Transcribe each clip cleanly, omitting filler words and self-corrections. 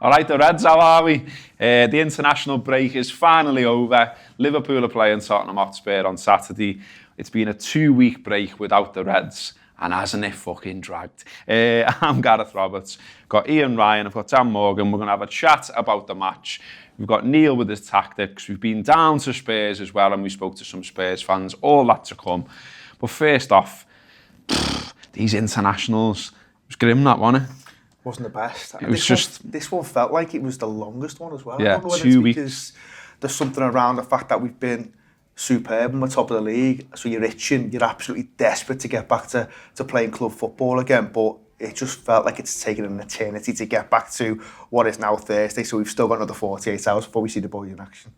All right, the Reds, how are we? The international break is finally over. Liverpool are playing Tottenham Hotspur on Saturday. It's been a 2-week break without the Reds, and hasn't it fucking dragged? I'm Gareth Roberts. Got Ian Ryan, I've got Dan Morgan. We're going to have a chat about the match. We've got Neil with his tactics. We've been down to Spurs as well, and we spoke to some Spurs fans. All that to come. But first off, these internationals, it was grim, that, wasn't it? Wasn't the best. It was this one felt like it was the longest one as well. Yeah, I don't know 2 weeks. Because there's something around the fact that we've been superb and we're top of the league, so you're itching, you're absolutely desperate to get back to playing club football again, but it just felt like it's taken an eternity to get back to what is now Thursday, so we've still got another 48 hours before we see the boys in action.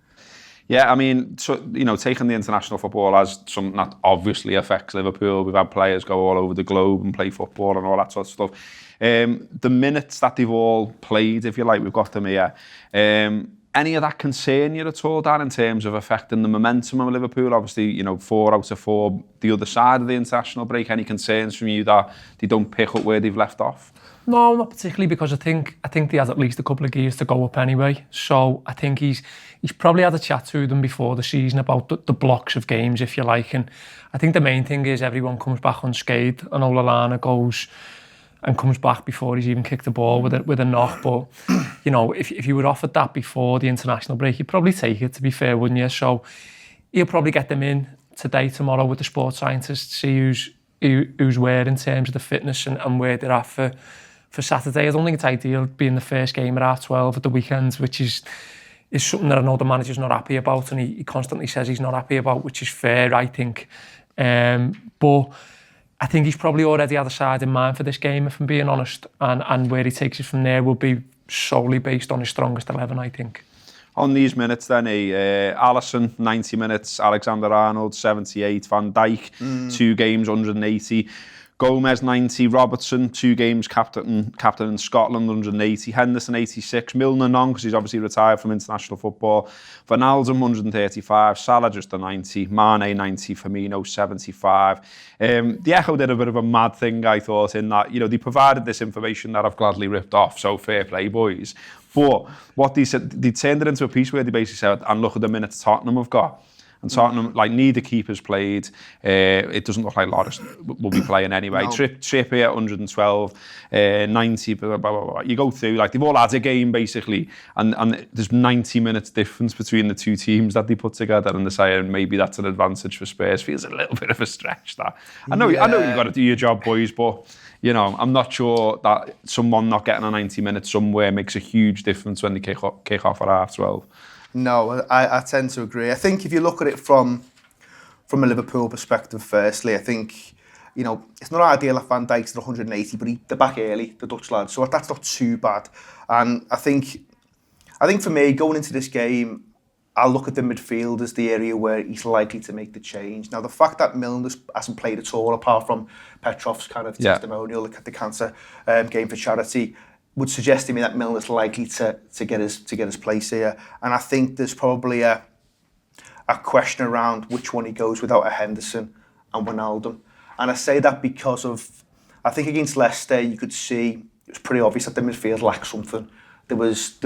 Yeah, I mean, so, you know, taking the international football as something that obviously affects Liverpool. We've had players go all over the globe and play football and all that sort of stuff. The minutes that they've all played, if you like, we've got them here. Any of that concern you at all, Dan, in terms of affecting the momentum of Liverpool? Obviously, you know, 4 out of 4 the other side of the international break. Any concerns from you that they don't pick up where they've left off? No, not particularly, because I think he has at least a couple of gears to go up anyway. So I think he's probably had a chat to them before the season about the blocks of games, if you like. And I think the main thing is everyone comes back unscathed, and Onana goes and comes back before he's even kicked the ball with a knock. But you know, if you were offered that before the international break, you'd probably take it, to be fair, wouldn't you? So he'll probably get them in today, tomorrow with the sports scientists, see who's where in terms of the fitness and where they're at for Saturday. I don't think it's ideal being the first game at 12 at the weekend, which is something that I know the manager's not happy about, and he constantly says he's not happy about, which is fair, I think. But I think he's probably already had a side in mind for this game, if I'm being honest, and where he takes it from there will be solely based on his strongest 11, I think. On these minutes then, Alisson, 90 minutes, Alexander-Arnold, 78, Van Dijk, 2 games, 180, Gomez, 90, Robertson, 2 games, captain in Scotland, 180, Henderson, 86, Milner none, because he's obviously retired from international football, Wijnaldum, 135, Salah just a 90, Mane, 90, Firmino, 75. The Echo did a bit of a mad thing, I thought, in that, you know, they provided this information that I've gladly ripped off, so fair play, boys. But what they said, they turned it into a piece where they basically said, and look at the minutes Tottenham have got. And Tottenham, like, neither keeper's played. It doesn't look like Loris will be playing anyway. No. Trippier, 112, 90, blah, blah, blah, blah. You go through, like, they've all had a game, basically, and there's 90 minutes difference between the two teams that they put together, and they're saying maybe that's an advantage for Spurs. Feels a little bit of a stretch, that. I know you've got to do your job, boys, but, you know, I'm not sure that someone not getting a 90 minutes somewhere makes a huge difference when they kick off at 12. No, I tend to agree. I think if you look at it from a Liverpool perspective, firstly, I think, you know, it's not ideal if Van Dijk's at 180, but they're back early, the Dutch lad, so that's not too bad. And I think for me, going into this game, I'll look at the midfield as the area where he's likely to make the change. Now, the fact that Milner hasn't played at all, apart from Petrov's kind of testimonial, the cancer game for charity, would suggest to me that Milner's likely to get his place here. And I think there's probably a question around which one he goes without a Henderson and Wijnaldum. And I say that because I think against Leicester, you could see, it was pretty obvious that the midfield lacked something. There was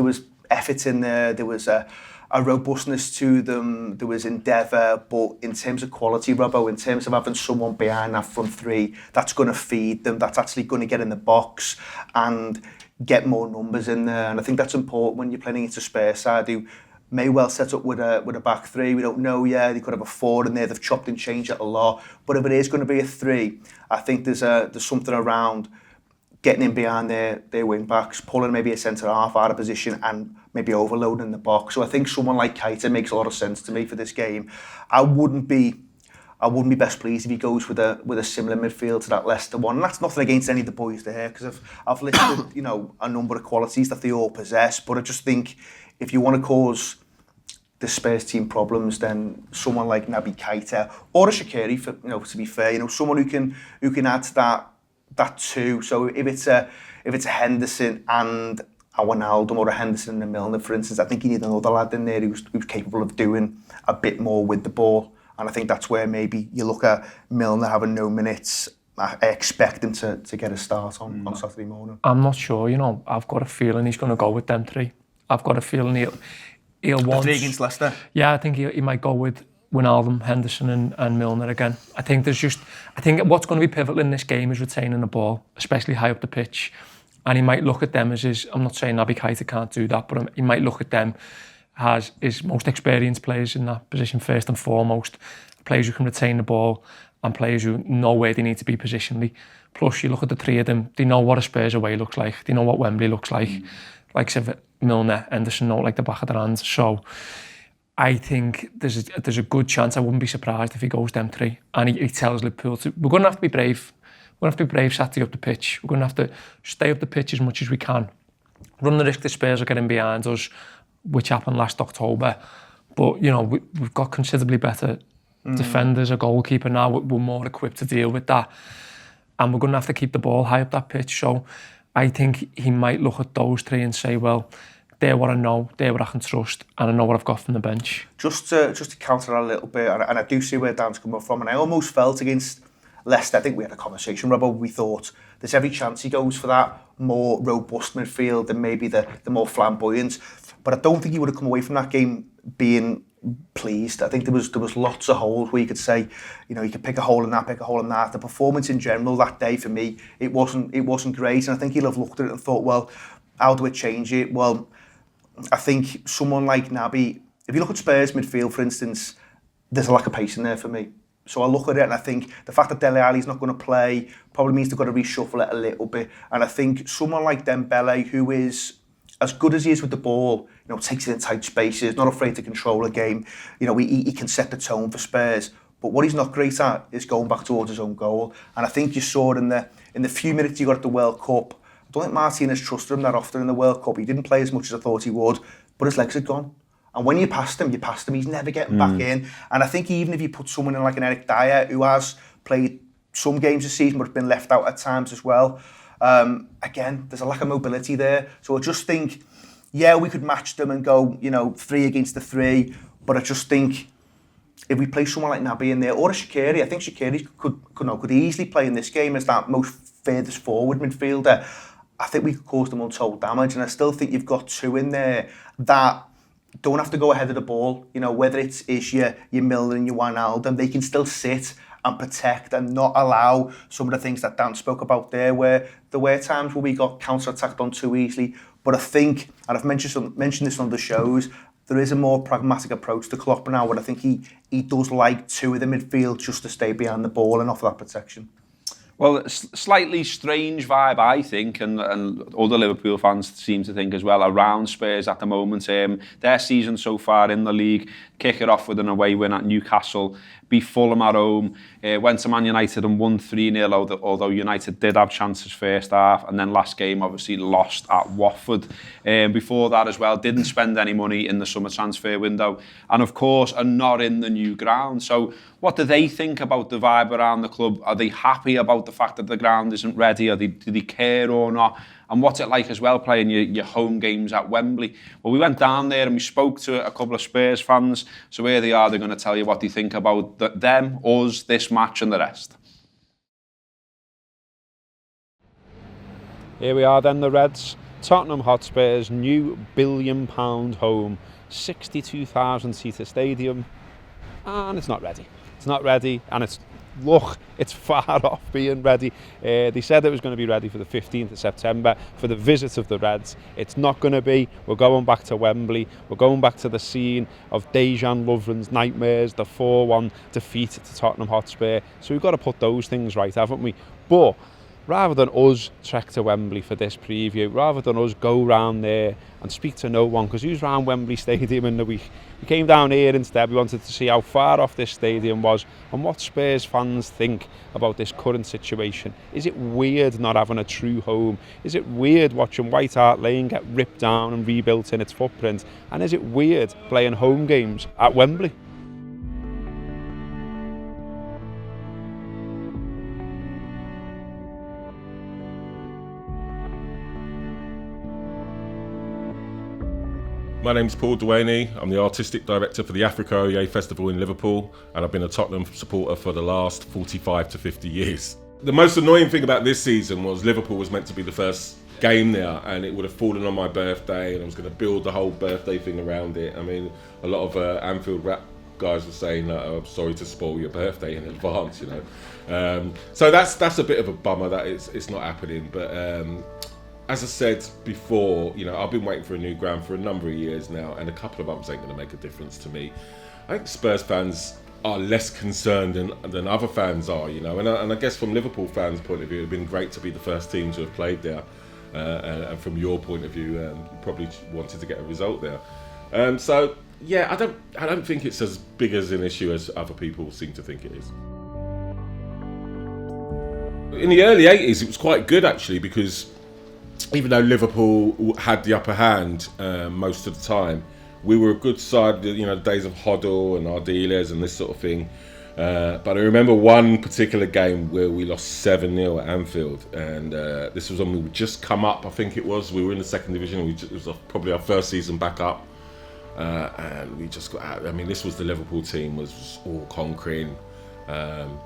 effort in there was a robustness to them, there was endeavour, but in terms of quality, Robbo, in terms of having someone behind that front three that's going to feed them, that's actually going to get in the box and get more numbers in there. And I think that's important when you're playing against a Spurs side who may well set up with a back three. We don't know yet. They could have a 4 in there. They've chopped and changed it a lot. But if it is going to be a 3, I think there's something around getting in behind their wing backs, pulling maybe a centre half out of position and maybe overloading the box. So I think someone like Keita makes a lot of sense to me for this game. I wouldn't be best pleased if he goes with a similar midfield to that Leicester one. And that's nothing against any of the boys there, because I've listed, you know, a number of qualities that they all possess. But I just think if you want to cause the Spurs team problems, then someone like Naby Keita or a Shaqiri, for, you know, to be fair, you know, someone who can add to that too. So if it's a Henderson and a Wijnaldum or a Henderson and a Milner, for instance, I think you need another lad in there who's capable of doing a bit more with the ball. And I think that's where maybe you look at Milner having no minutes I expect him to get a start on Saturday morning. I'm not sure, you know. I've got a feeling he's going to go with them three. I've got a feeling he'll want... The three against Leicester? Yeah, I think he might go with Wijnaldum, Henderson and Milner again. I think what's going to be pivotal in this game is retaining the ball, especially high up the pitch. And he might look at them as I'm not saying Naby Keita can't do that, but he might look at them as his most experienced players in that position first and foremost. Players who can retain the ball and players who know where they need to be positionally. Plus, you look at the three of them, they know what a Spurs away looks like. They know what Wembley looks like. Like Milner, Henderson know like the back of their hands. So I think there's a good chance. I wouldn't be surprised if he goes them three. And he tells Liverpool, we're going to have to be brave. We're going to have to be brave Saturday up the pitch. We're going to have to stay up the pitch as much as we can. Run the risk the Spurs are getting behind us, which happened last October. But, you know, we've got considerably better defenders, a goalkeeper now. We're more equipped to deal with that. And we're going to have to keep the ball high up that pitch. So I think he might look at those three and say, well, they're what I know, they're what I can trust, and I know what I've got from the bench. Just to counter that a little bit, and I do see where Dan's coming from, and I almost felt against Leicester, I think we had a conversation, Robbo, we thought there's every chance he goes for that more robust midfield and maybe the more flamboyant. But I don't think he would have come away from that game being pleased. I think there was lots of holes where you could say, you know, you could pick a hole in that, pick a hole in that. The performance in general that day for me, it wasn't great. And I think he'll have looked at it and thought, well, how do I change it? Well, I think someone like Naby, if you look at Spurs midfield, for instance, there's a lack of pace in there for me. So I look at it and I think the fact that Dele Alli's not going to play probably means they've got to reshuffle it a little bit. And I think someone like Dembele, who is as good as he is with the ball, you know, takes it in tight spaces, not afraid to control a game. You know, he can set the tone for Spurs. But what he's not great at is going back towards his own goal. And I think you saw it in the few minutes he got at the World Cup. I don't think Martinez trusted him that often in the World Cup. He didn't play as much as I thought he would, but his legs had gone. And when you passed him. He's never getting back in. And I think even if you put someone in like an Eric Dyer, who has played some games this season but has been left out at times as well, again, there's a lack of mobility there. So I just think, yeah, we could match them and go, you know, 3 against the 3. But I just think if we play someone like Naby in there, or a Shaqiri, I think Shaqiri could easily play in this game as that most furthest forward midfielder. I think we could cause them untold damage. And I still think you've got two in there that don't have to go ahead of the ball, you know, whether it's your Milner and your Wijnaldum, they can still sit and protect and not allow some of the things that Dan spoke about there, where there were times where we got counter-attacked on too easily. But I think, and I've mentioned this on the shows, there is a more pragmatic approach to Klopp now, where I think he does like two of the midfield just to stay behind the ball and offer that protection. Well, slightly strange vibe, I think, and other Liverpool fans seem to think as well, around Spurs at the moment. Their season so far in the league, kick it off with an away win at Newcastle, beat Fulham at home, went to Man United and won 3-0, although United did have chances first half, and then last game obviously lost at Watford. Before that as well, didn't spend any money in the summer transfer window, and of course are not in the new ground. So what do they think about the vibe around the club? Are they happy about the fact that the ground isn't ready? Do they care or not? And what's it like as well playing your home games at Wembley? Well, we went down there and we spoke to a couple of Spurs fans. So here they are, they're going to tell you what they think about them, us, this match and the rest. Here we are then, the Reds. Tottenham Hotspur's new £1 billion home, 62,000-seater stadium. And it's not ready. It's not ready, and it's far off being ready. They said it was going to be ready for the 15th of September for the visit of the Reds. It's not going to be. We're going back to Wembley. We're going back to the scene of Dejan Lovren's nightmares, the 4-1 defeat to Tottenham Hotspur. So we've got to put those things right, haven't we? But rather than us trek to Wembley for this preview, rather than us go round there and speak to no one, because who's round Wembley Stadium in the week? We came down here instead. We wanted to see how far off this stadium was and what Spurs fans think about this current situation. Is it weird not having a true home? Is it weird watching White Hart Lane get ripped down and rebuilt in its footprint? And is it weird playing home games at Wembley? My name's Paul Duhaney. I'm the Artistic Director for the Africa OEA Festival in Liverpool, and I've been a Tottenham supporter for the last 45 to 50 years. The most annoying thing about this season was Liverpool was meant to be the first game there, and it would have fallen on my birthday, and I was going to build the whole birthday thing around it. I mean, a lot of Anfield rap guys were saying, I'm sorry to spoil your birthday in advance, you know. So that's a bit of a bummer that it's not happening. But as I said before, you know, I've been waiting for a new ground for a number of years now, and a couple of bumps ain't going to make a difference to me. I think Spurs fans are less concerned than other fans are, you know, and I guess from Liverpool fans' point of view, it'd been great to be the first team to have played there, and from your point of view, you probably wanted to get a result there. So yeah, I don't think it's as big as an issue as other people seem to think it is. In the early 80s, it was quite good actually, because even though Liverpool had the upper hand most of the time, we were a good side, you know, the days of Hoddle and Ardiles and this sort of thing. But I remember one particular game where we lost 7-0 at Anfield, and this was when we would just come up, I think it was. We were in the second division, it was probably our first season back up. And we just got out. I mean, this was the Liverpool team, was all conquering.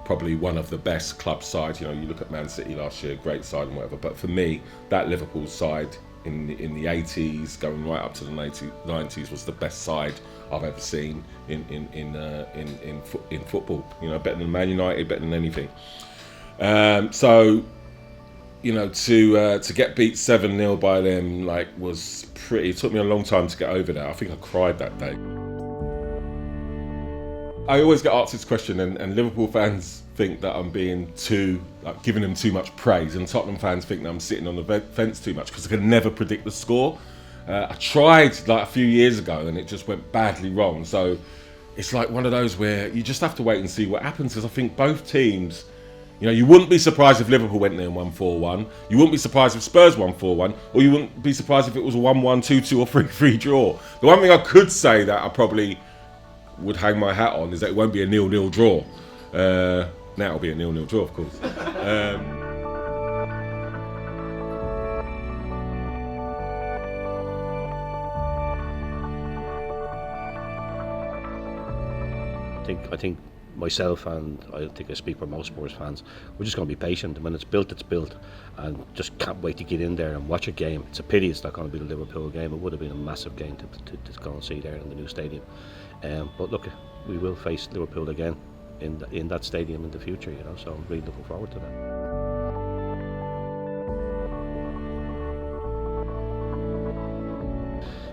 Probably one of the best club sides. You know, you look at Man City last year, great side and whatever. But for me, that Liverpool side in the 80s, going right up to the 90s, was the best side I've ever seen in football. You know, better than Man United, better than anything. So, you know, to get beat 7-0 by them, like, was pretty. It took me a long time to get over that. I think I cried that day. I always get asked this question, and Liverpool fans think that I'm being giving them too much praise, and Tottenham fans think that I'm sitting on the fence too much because I can never predict the score. I tried like a few years ago, and it just went badly wrong. So it's like one of those where you just have to wait and see what happens, because I think both teams, you know, you wouldn't be surprised if Liverpool went there and won 4-1. You wouldn't be surprised if Spurs won 4-1, or you wouldn't be surprised if it was a 1-1, 2-2, or 3-3 draw. The one thing I could say that I probably would hang my hat on is that it won't be a 0-0 draw. Now it'll be a 0-0 draw, of course. I think myself, and I think I speak for most Spurs fans, we're just going to be patient. When it's built, and just can't wait to get in there and watch a game. It's a pity it's not going to be the Liverpool game. It would have been a massive game to go and see there in the new stadium. But look, we will face Liverpool again in that stadium in the future, you know. So I'm really looking forward to that.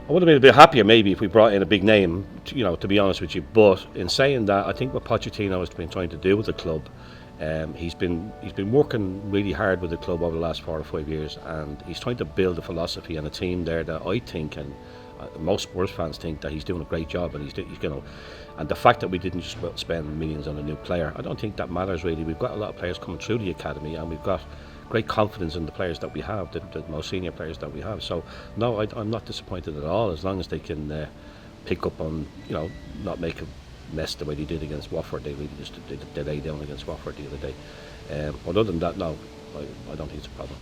I would have been a bit happier maybe if we brought in a big name, to be honest with you. But in saying that, I think what Pochettino has been trying to do with the club, he's been working really hard with the club over the last 4 or 5 years, and he's trying to build a philosophy and a team there that I think, and most Spurs fans think, that he's doing a great job, and he's going to. And the fact that we didn't just spend millions on a new player, I don't think that matters really. We've got a lot of players coming through the academy, and we've got great confidence in the players that we have, the most senior players that we have. So no, I'm not disappointed at all, as long as they can pick up on, not make a mess the way they did against Watford. They really just they lay down against Watford the other day. But other than that, no, I don't think it's a problem.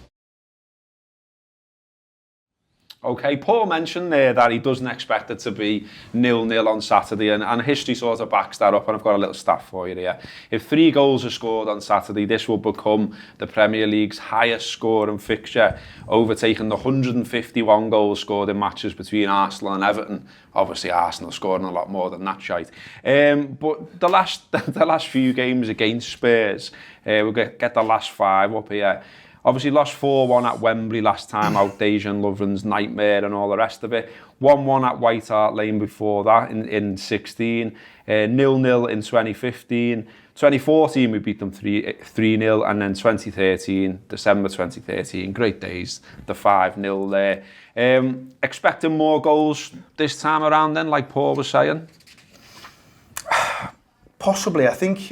Okay, Paul mentioned there that he doesn't expect it to be 0-0 on Saturday, and history sort of backs that up, and I've got a little stat for you here. If 3 goals are scored on Saturday, this will become the Premier League's highest scoring fixture, overtaking the 151 goals scored in matches between Arsenal and Everton. Obviously, Arsenal scoring a lot more than that shite. But the last few games against Spurs, we'll get the last 5 up here. Obviously lost 4-1 at Wembley last time out, Dejan Lovren's nightmare and all the rest of it. 1-1 at White Hart Lane before that in 16. 0-0 in 2015. 2014 we beat them 3-0, and then 2013, December 2013, great days, the 5-0 there. Expecting more goals this time around then, like Paul was saying? Possibly. I mean,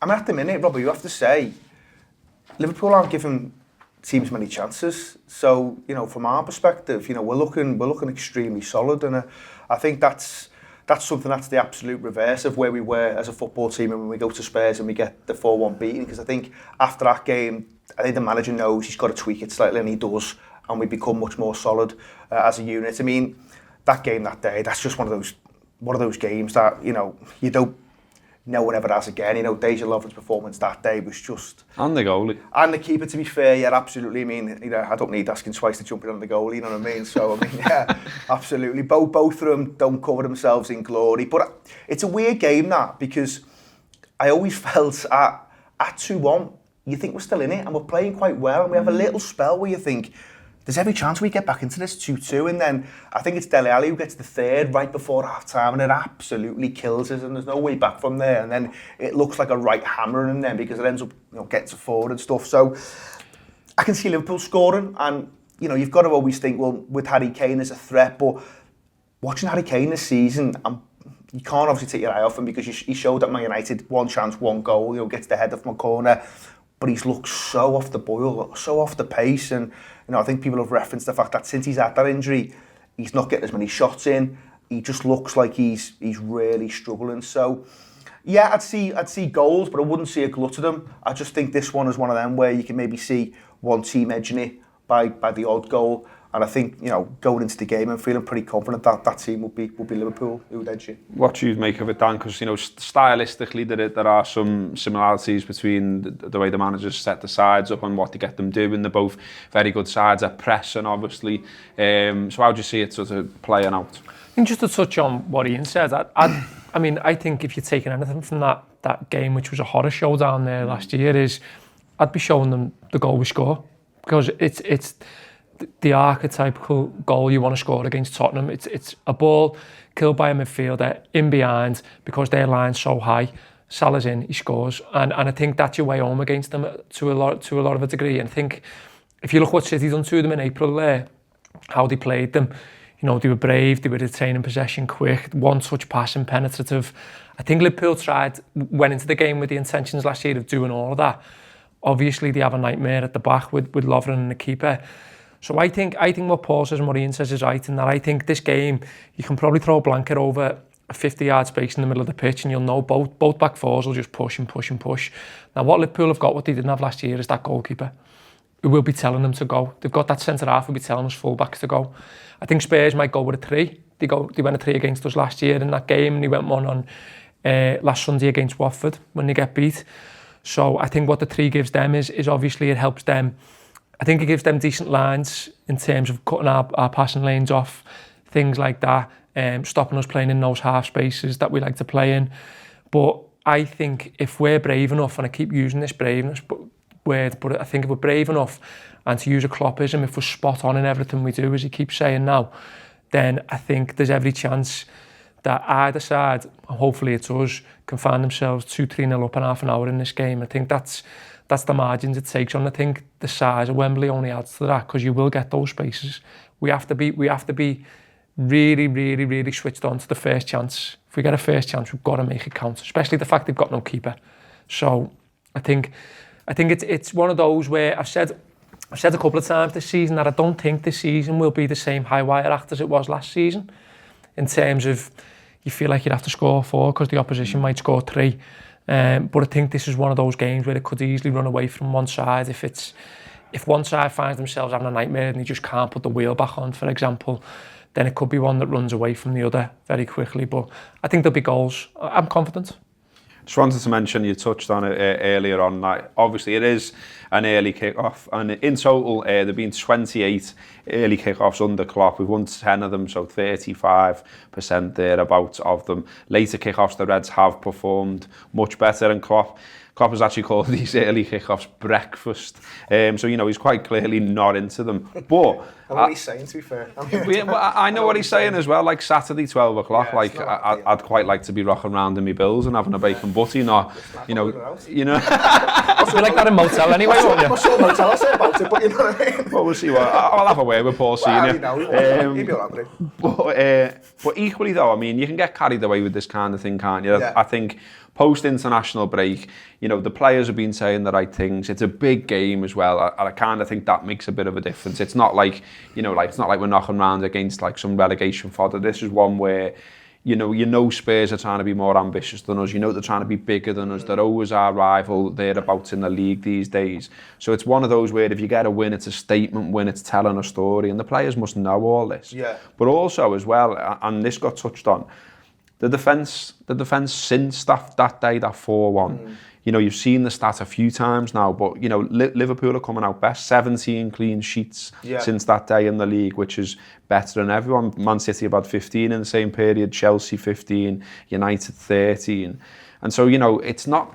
at the minute, Robbie, you have to say, Liverpool aren't giving teams many chances. So, from our perspective, we're looking extremely solid, and I think that's something that's the absolute reverse of where we were as a football team, and when we go to Spurs and we get the 4-1 beating, because I think after that game, I think the manager knows he's got to tweak it slightly, and he does, and we become much more solid as a unit. I mean, that game that day, that's just one of those games that, you no one ever has again. You know, Deja Lovren's performance that day was just... And the goalie. And the keeper, to be fair, yeah, absolutely. I mean, you know, I don't need asking twice to jump in on the goalie, you know what I mean? So, I mean, yeah, absolutely. Both of them don't cover themselves in glory. But it's a weird game, that, because I always felt at 2-1, you think we're still in it, and we're playing quite well, and we have a little spell where you think, there's every chance we get back into this 2-2, and then I think it's Dele Alli who gets the third right before half-time, and it absolutely kills us, and there's no way back from there, and then it looks like a right hammering in them because it ends up, you know, getting to forward and stuff. So I can see Liverpool scoring, and you know, you've got to always think, well, with Harry Kane as a threat, but watching Harry Kane this season, you can't obviously take your eye off him because he showed at Man United, one chance, one goal, you know, gets the header from a corner, but he's looked so off the boil, so off the pace, and you know, I think people have referenced the fact that since he's had that injury, he's not getting as many shots in. He just looks like he's really struggling. So, yeah, I'd see goals, but I wouldn't see a glut of them. I just think this one is one of them where you can maybe see one team edging it by the odd goal. And I think, you know, going into the game, I'm feeling pretty confident that that team will be Liverpool who would edge it. What do you make of it, Dan? Because, you know, stylistically there are some similarities between the way the managers set the sides up and what they get them doing. They're both very good sides at pressing, obviously. So how do you see it sort of playing out? I think just to touch on what Ian said, I mean, I think if you're taking anything from that game, which was a horror show down there last year, is I'd be showing them the goal we score, because it's the archetypical goal you want to score against Tottenham. It's a ball killed by a midfielder in behind because their line's so high. Salah's in, he scores, and I think that's your way home against them to a lot of a degree. And I think if you look what City done to them in April there, how they played them, you know, they were brave, they were retaining possession quick, one touch passing, penetrative. I think Liverpool went into the game with the intentions last year of doing all of that. Obviously, they have a nightmare at the back with Lovren and the keeper. So I think what Paul says and what Ian says is right, in that I think this game, you can probably throw a blanket over a 50-yard space in the middle of the pitch and you'll know both back fours will just push and push and push. Now, what Liverpool have got, what they didn't have last year, is that goalkeeper who will be telling them to go. They've got that centre-half who will be telling us full-backs to go. I think Spurs might go with a 3. They went a 3 against us last year in that game, and they went one on last Sunday against Watford when they get beat. So I think what the 3 gives them is obviously it helps them. I think it gives them decent lines in terms of cutting our passing lanes off, things like that, stopping us playing in those half spaces that we like to play in. But I think if we're brave enough, and I keep using this braveness word, but I think if we're brave enough, and to use a Kloppism, if we're spot on in everything we do, as he keeps saying now, then I think there's every chance that either side, and hopefully it's us, can find themselves 2-3-0 up in half an hour in this game. I think that's the margins it takes on. I think the size of Wembley only adds to that, because you will get those spaces. We have to be really, really, really switched on to the first chance. If we get a first chance, we've got to make it count, especially the fact they've got no keeper. So I think it's one of those where I've said a couple of times this season that I don't think this season will be the same high wire act as it was last season, in terms of you feel like you'd have to score 4 because the opposition might score 3. But I think this is one of those games where it could easily run away from one side. If one side finds themselves having a nightmare and they just can't put the wheel back on, for example, then it could be one that runs away from the other very quickly. But I think there'll be goals. I'm confident. Just wanted to mention, you touched on it earlier on, that obviously it is an early kick-off, and in total there have been 28 early kick-offs under Klopp. We've won 10 of them, so 35% thereabouts of them. Later kick-offs, the Reds have performed much better, and Klopp has actually called these early kick-offs breakfast. So, you know, he's quite clearly not into them. But I know what he's saying, to be fair. I know what he's saying as well, like Saturday, 12 o'clock, yeah, like I'd quite like to be rocking around in my bills and having a bacon butty, not, you know. We like that in motel anyway, won't you? I'm not sure motel I say about it, but you know what I mean? Well, we'll see. I'll have a word with Paul Senior. You know, he'll be all right with it. But equally though, I mean, you can get carried away with this kind of thing, can't you? Yeah. I think post-international break, you know, the players have been saying the right things. It's a big game as well. I kind of think that makes a bit of a difference. It's not like, you know, like it's not like we're knocking around against like some relegation fodder. This is one where, you know Spurs are trying to be more ambitious than us. You know they're trying to be bigger than us. They're always our rival. Thereabouts in the league these days. So it's one of those where if you get a win, it's a statement win. It's telling a story, and the players must know all this. Yeah. But also as well, and this got touched on, The defence since that day, that 4-1, you know, you've seen the stat a few times now, but, you know, Liverpool are coming out best, 17 clean sheets since that day in the league, which is better than everyone. Man City about 15 in the same period, Chelsea 15, United 13. And so, you know, it's not...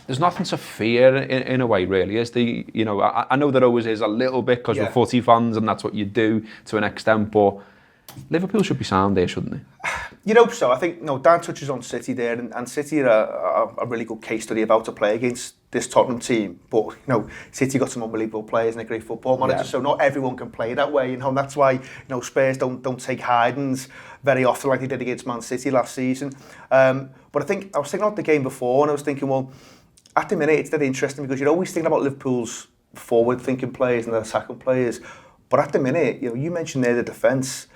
There's nothing to fear in a way, really, is the, you know, I know there always is a little bit because we're footy fans and that's what you do to an extent, but Liverpool should be sound there, shouldn't they? You'd hope so. I think, you know, Dan touches on City there, and City are a really good case study about to play against this Tottenham team. But, you know, City got some unbelievable players and a great football manager, so not everyone can play that way, you know, and that's why, you know, Spurs don't take hidings very often like they did against Man City last season. But I think, I was thinking about the game before, and I was thinking, well, at the minute, it's very interesting because you're always thinking about Liverpool's forward-thinking players and their attacking players. But at the minute, you know, you mentioned there the defence.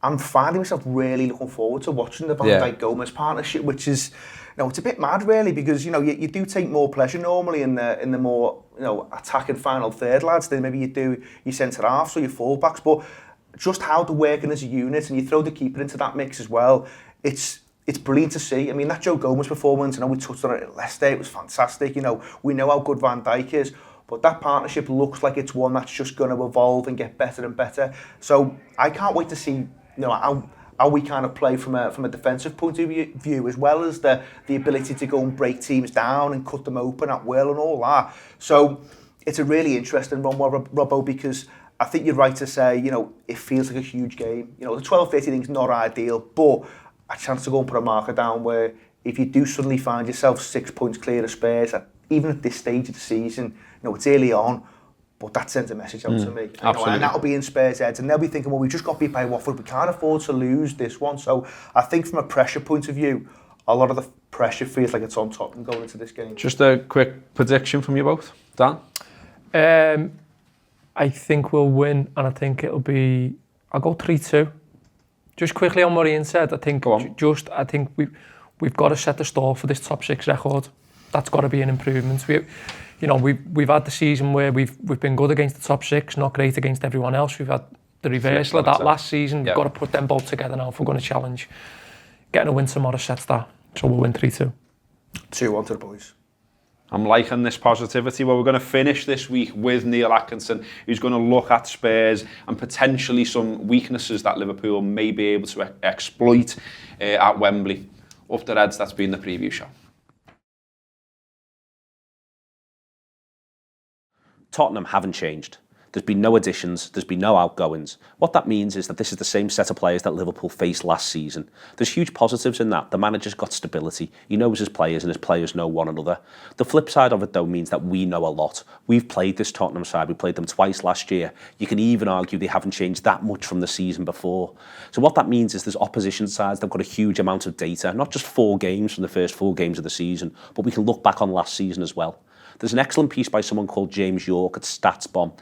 I'm finding myself really looking forward to watching the Van Dijk-Gomez partnership, which is, you know, it's a bit mad really because, you know, you do take more pleasure normally in the more, you know, attacking final third lads than maybe you do your centre-halves or your full-backs. But just how they're working as a unit, and you throw the keeper into that mix as well, it's brilliant to see. I mean, that Joe Gomez performance, I know we touched on it at Leicester, it was fantastic. You know, we know how good Van Dijk is, but that partnership looks like it's one that's just going to evolve and get better and better. So I can't wait to see, you know, how we kind of play from a defensive point of view, as well as the ability to go and break teams down and cut them open at will and all that. So it's a really interesting one, Robbo, because I think you're right to say, you know, it feels like a huge game. You know, the 12-30 thing's not ideal, but a chance to go and put a marker down where if you do suddenly find yourself 6 points clear of Spurs, even at this stage of the season, you know, it's early on, but that sends a message out to me. Absolutely. And that'll be in Spurs' heads, and they'll be thinking, well, we just got beat by Watford, we can't afford to lose this one. So I think from a pressure point of view, a lot of the pressure feels like it's on Tottenham going into this game. Just a quick prediction from you both. Dan? I think we'll win, and I think it'll be, I'll go 3-2. Just quickly on what Ian said, I think we've got to set the stall for this top 6 record. That's got to be an improvement. We've had the season where we've been good against the top 6, not great against everyone else. We've had the reversal of that last season. We've got to put them both together now if we're going to challenge. Getting a win tomorrow sets that, so we'll win 3-2. 2-1 to the boys. I'm liking this positivity. Well, we're going to finish this week with Neil Atkinson, who's going to look at Spurs and potentially some weaknesses that Liverpool may be able to exploit at Wembley. Up the Reds, that's been the preview show. Tottenham haven't changed. There's been no additions, there's been no outgoings. What that means is that this is the same set of players that Liverpool faced last season. There's huge positives in that. The manager's got stability. He knows his players and his players know one another. The flip side of it, though, means that we know a lot. We've played this Tottenham side. We played them twice last year. You can even argue they haven't changed that much from the season before. So what that means is there's opposition sides that have got a huge amount of data, not just 4 games from the first 4 games of the season, but we can look back on last season as well. There's an excellent piece by someone called James York at StatsBomb.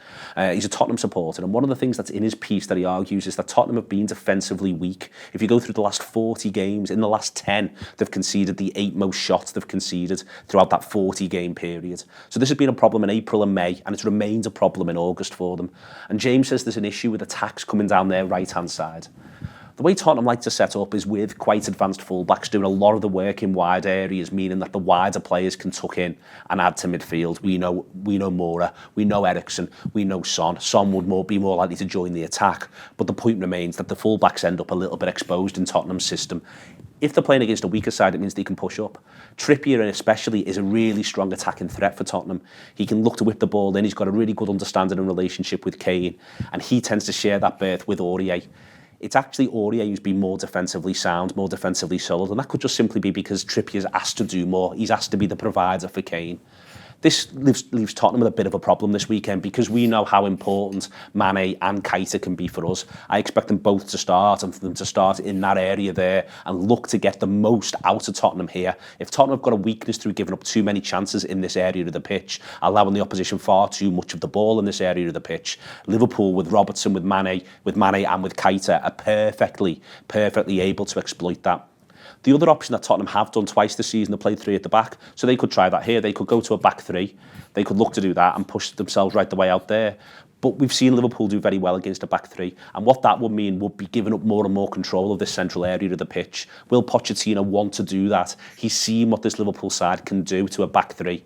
He's a Tottenham supporter, and one of the things that's in his piece that he argues is that Tottenham have been defensively weak. If you go through the last 40 games, in the last 10, they've conceded the 8 most shots they've conceded throughout that 40-game period. So this has been a problem in April and May, and it's remained a problem in August for them. And James says there's an issue with attacks coming down their right-hand side. The way Tottenham like to set up is with quite advanced fullbacks doing a lot of the work in wide areas, meaning that the wider players can tuck in and add to midfield. We know Mora, we know Eriksen, we know Son. Son would be more likely to join the attack, but the point remains that the fullbacks end up a little bit exposed in Tottenham's system. If they're playing against a weaker side, it means they can push up. Trippier, especially, is a really strong attacking threat for Tottenham. He can look to whip the ball in. He's got a really good understanding and relationship with Kane, and he tends to share that berth with Aurier. It's actually Aurier who's been more defensively sound, more defensively solid, and that could just simply be because Trippier's asked to do more. He's asked to be the provider for Kane. This leaves Tottenham with a bit of a problem this weekend because we know how important Mane and Keita can be for us. I expect them both to start and for them to start in that area there and look to get the most out of Tottenham here. If Tottenham have got a weakness through giving up too many chances in this area of the pitch, allowing the opposition far too much of the ball in this area of the pitch, Liverpool with Robertson, with Mane and with Keita are perfectly able to exploit that. The other option that Tottenham have done twice this season, they played 3 at the back, so they could try that here. They could go to a back 3. They could look to do that and push themselves right the way out there. But we've seen Liverpool do very well against a back three. And what that would mean would be giving up more and more control of this central area of the pitch. Will Pochettino want to do that? He's seen what this Liverpool side can do to a back three.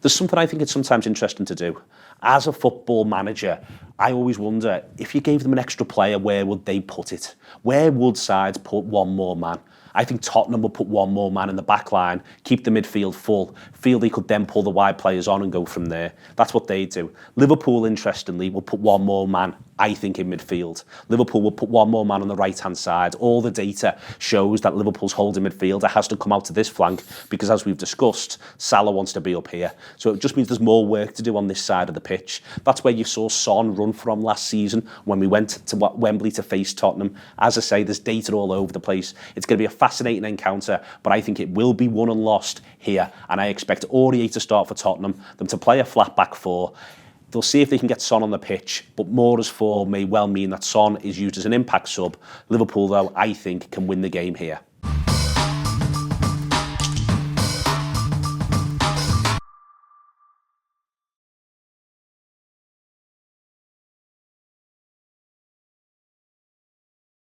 There's something I think it's sometimes interesting to do. As a football manager, I always wonder, if you gave them an extra player, where would they put it? Where would sides put one more man? I think Tottenham would put one more man in the back line, keep the midfield full, feel they could then pull the wide players on and go from there. That's what they do. Liverpool, interestingly, will put one more man, I think, in midfield. Liverpool will put one more man on the right-hand side. All the data shows that Liverpool's holding midfielder has to come out to this flank because, as we've discussed, Salah wants to be up here. So it just means there's more work to do on this side of the pitch. That's where you saw Son run from last season when we went to Wembley to face Tottenham. As I say, there's data all over the place. It's going to be a fascinating encounter, but I think it will be won and lost here. And I expect Aurier to start for Tottenham, them to play a flat back four. They'll see if they can get Son on the pitch, but Moura's fall may well mean that Son is used as an impact sub. Liverpool, though, I think, can win the game here.